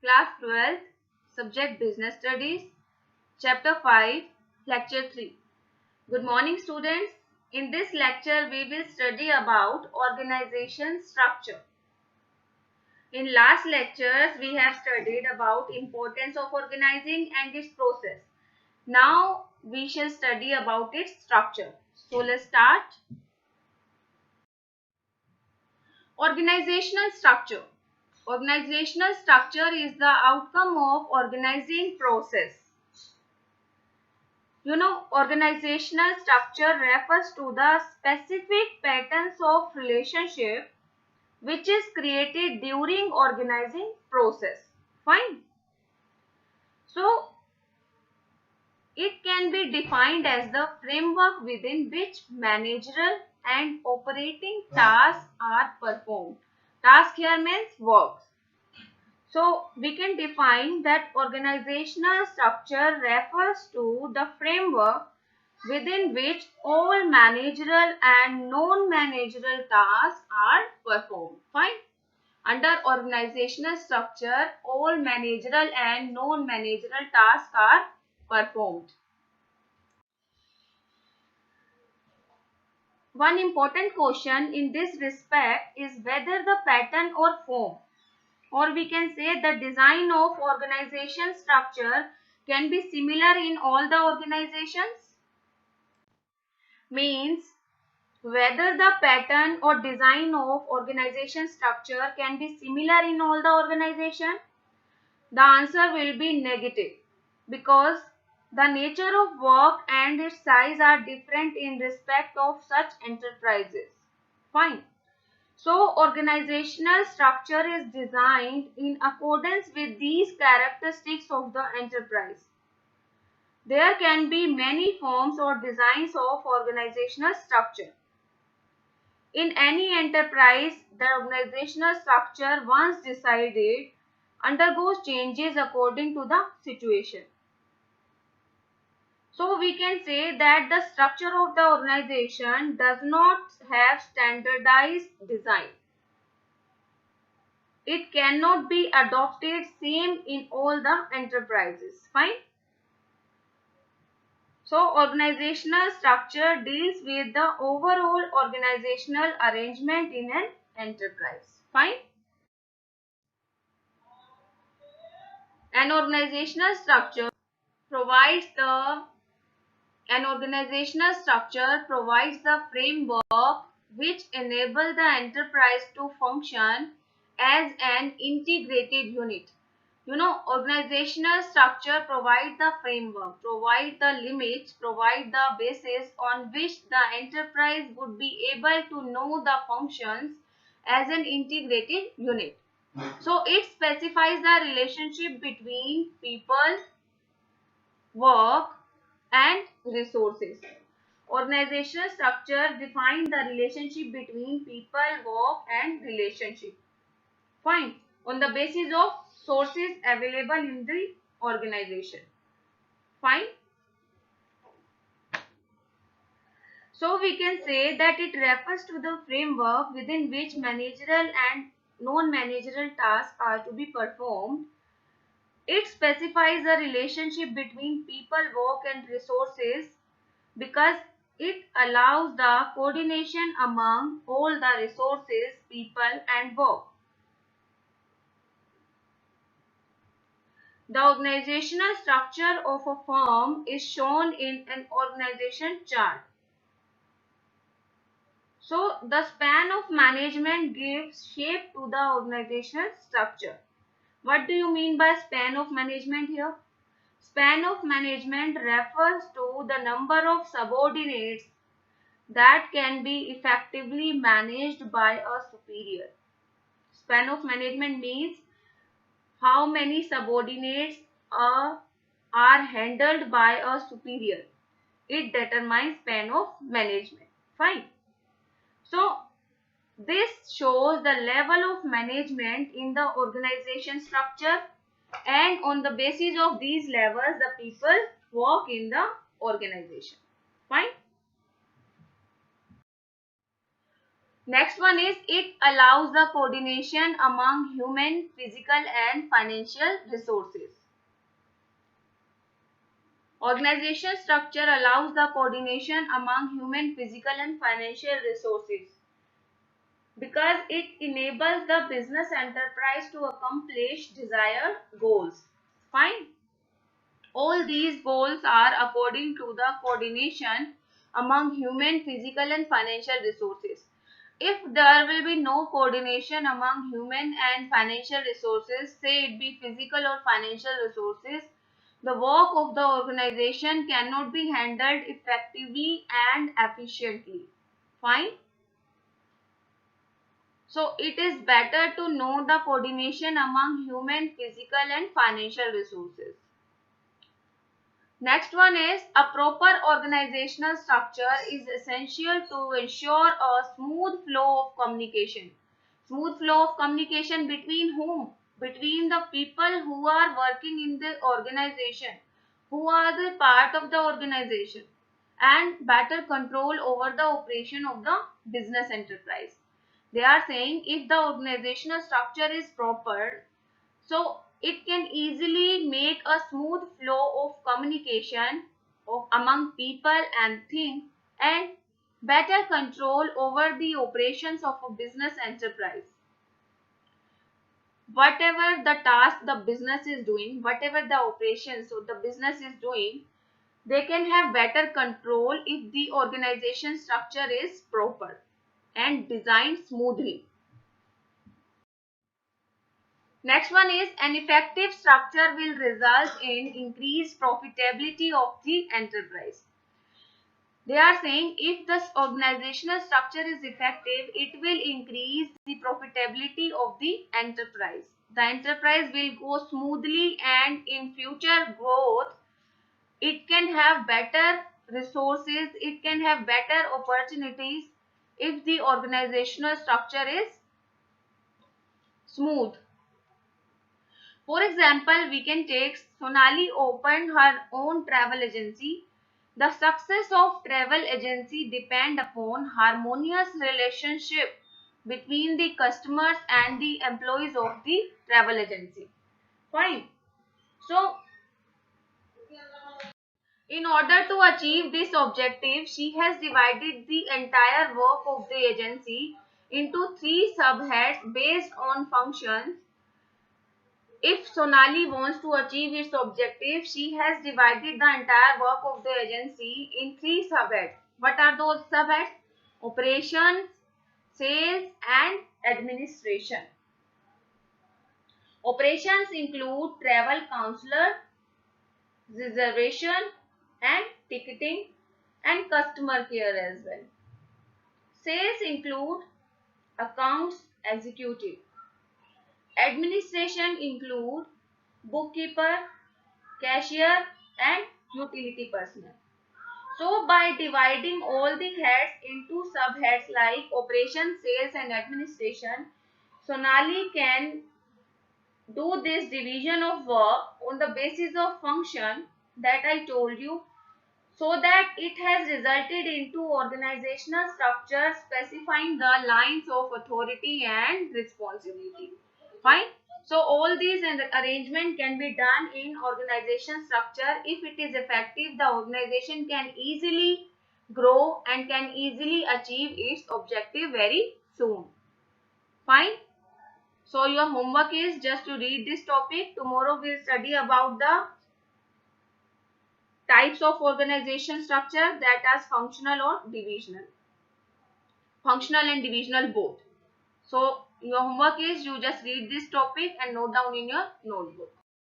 Class 12th, Subject Business Studies, Chapter 5, Lecture 3. Good morning students. In this lecture we will study about organization structure. In last lectures we have studied about importance of organizing and its process. Now we shall study about its structure. So let's start. Organizational structure. Organizational structure is the outcome of organizing process. Organizational structure refers to the specific patterns of relationship which is created during organizing process. Fine. So, it can be defined as the framework within which managerial and operating tasks are performed. Task here means works. So, we can define that organizational structure refers to the framework within which all managerial and non-managerial tasks are performed. Fine. Under organizational structure, all managerial and non-managerial tasks are performed. One important question in this respect is whether the pattern or form, or we can say the design of organization structure, can be similar in all the organizations. Means whether the pattern or design of organization structure can be similar in all the organization. The answer will be negative because the nature of work and its size are different in respect of such enterprises. Fine. So, organizational structure is designed in accordance with these characteristics of the enterprise. There can be many forms or designs of organizational structure. In any enterprise, the organizational structure, once decided, undergoes changes according to the situation. So, we can say that the structure of the organization does not have standardized design. It cannot be adopted same in all the enterprises. Fine. So, organizational structure deals with the overall organizational arrangement in an enterprise. Fine. An organizational structure provides the framework which enables the enterprise to function as an integrated unit. Organizational structure provide the framework, provide the limits, provide the basis on which the enterprise would be able to know the functions as an integrated unit. So, it specifies the relationship between people, work, and resources. Organizational structure defines the relationship between people, work, and relationship. Fine. On the basis of sources available in the organization. Fine. So, we can say that it refers to the framework within which managerial and non-managerial tasks are to be performed. It specifies the relationship between people, work, and resources because it allows the coordination among all the resources, people, and work. The organizational structure of a firm is shown in an organization chart. So, the span of management gives shape to the organizational structure. What do you mean by span of management here? Span of management refers to the number of subordinates that can be effectively managed by a superior. Span of management means how many subordinates are handled by a superior. It determines span of management. Fine. So, this shows the level of management in the organization structure, and on the basis of these levels, the people work in the organization. Fine. Next one is it allows the coordination among human, physical and financial resources. Organization structure allows the coordination among human, physical and financial resources because it enables the business enterprise to accomplish desired goals. Fine. All these goals are according to the coordination among human, physical and financial resources. If there will be no coordination among human and financial resources, say it be physical or financial resources, the work of the organization cannot be handled effectively and efficiently. Fine. So it is better to know the coordination among human, physical and financial resources. Next one is a proper organizational structure is essential to ensure a smooth flow of communication. Smooth flow of communication between whom? Between the people who are working in the organization, who are the part of the organization, and better control over the operation of the business enterprise. They are saying if the organizational structure is proper, so it can easily make a smooth flow of communication among people and things and better control over the operations of a business enterprise. Whatever the task the business is doing, whatever the operations so the business is doing, they can have better control if the organization structure is proper and designed smoothly. Next one is an effective structure will result in increased profitability of the enterprise. They are saying if the organizational structure is effective, it will increase the profitability of the enterprise. The enterprise will go smoothly and in future growth, it can have better resources, it can have better opportunities if the organizational structure is smooth. For example, we can take Sonali opened her own travel agency. The success of travel agency depend upon harmonious relationship between the customers and the employees of the travel agency. Fine. So, in order to achieve this objective, she has divided the entire work of the agency into three subheads based on functions. If Sonali wants to achieve its objective, she has divided the entire work of the agency in three subheads. What are those subheads? Operations, sales and administration. Operations include travel counselor, reservation and ticketing and customer care as well. Sales include accounts executive. Administration include bookkeeper, cashier and utility personnel. So by dividing all the heads into subheads like operations, sales and administration, Sonali can do this division of work on the basis of function that I told you, so that it has resulted into organizational structure specifying the lines of authority and responsibility. Fine. So all these and arrangement can be done in organization structure. If it is effective, the organization can easily grow and can easily achieve its objective very soon. Fine. So your homework is just to read this topic. Tomorrow we'll study about the types of organization structure, that is functional or divisional. Functional and divisional both. So your homework is you just read this topic and note down in your notebook.